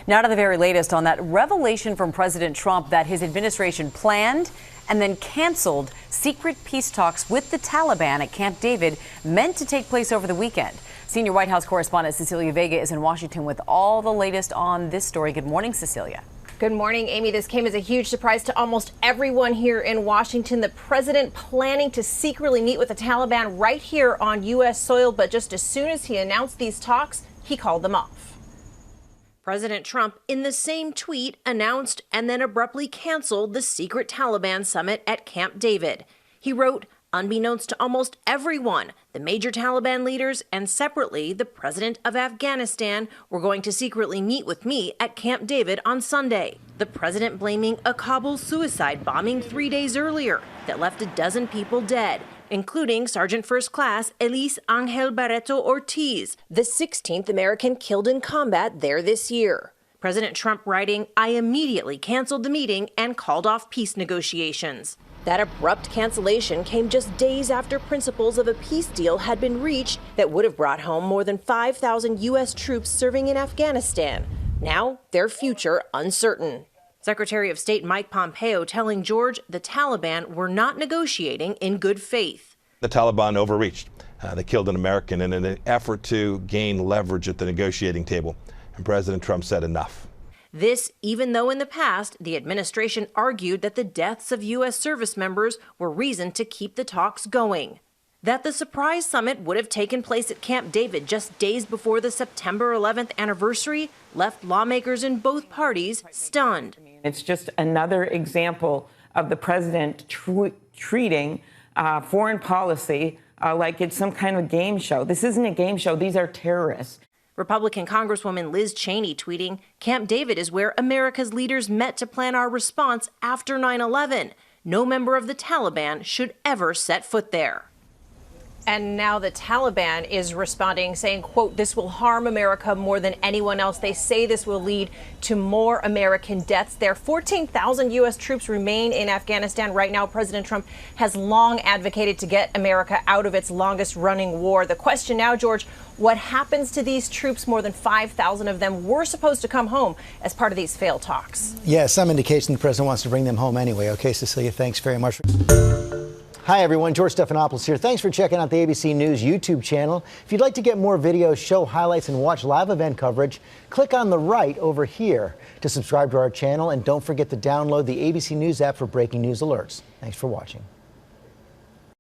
Now to the very latest on that revelation from President Trump that his administration planned and then canceled secret peace talks with the Taliban at Camp David meant to take place over the weekend. Senior White House correspondent Cecilia Vega is in Washington with all the latest on this story. Good morning, Cecilia. Good morning, Amy. This came as a huge surprise to almost everyone here in Washington. The president planning to secretly meet with the Taliban right here on U.S. soil, but just as soon as he announced these talks, he called them off. President Trump, in the same tweet, announced and then abruptly canceled the secret Taliban summit at Camp David. He wrote, unbeknownst to almost everyone, the major Taliban leaders and separately the president of Afghanistan were going to secretly meet with me at Camp David on Sunday. The president blaming a Kabul suicide bombing 3 days earlier that left a dozen people dead, including Sergeant First Class Elise Angel Barreto Ortiz, the 16th American killed in combat there this year. President Trump writing, I immediately canceled the meeting and called off peace negotiations. That abrupt cancellation came just days after principles of a peace deal had been reached that would have brought home more than 5,000 U.S. troops serving in Afghanistan. Now, their future uncertain. Secretary of State Mike Pompeo telling George the Taliban were not negotiating in good faith. The Taliban overreached. They killed an American in an effort to gain leverage at the negotiating table. And President Trump said enough. This, even though in the past, the administration argued that the deaths of U.S. service members were reason to keep the talks going. That the surprise summit would have taken place at Camp David just days before the September 11th anniversary left lawmakers in both parties stunned. It's just another example of the president treating foreign policy like it's some kind of game show. This isn't a game show. These are terrorists. Republican Congresswoman Liz Cheney tweeting, Camp David is where America's leaders met to plan our response after 9/11. No member of the Taliban should ever set foot there. And now the Taliban is responding, saying, quote, this will harm America more than anyone else. They say this will lead to more American deaths there. 14,000 U.S. troops remain in Afghanistan right now. President Trump has long advocated to get America out of its longest running war. The question now, George, what happens to these troops? More than 5,000 of them were supposed to come home as part of these failed talks. Yeah, some indication the president wants to bring them home anyway. Okay, Cecilia, thanks very much. Hi, everyone. George Stephanopoulos here. Thanks for checking out the ABC News YouTube channel. If you'd like to get more videos, show highlights, and watch live event coverage, click on the right over here to subscribe to our channel. And don't forget to download the ABC News app for breaking news alerts. Thanks for watching.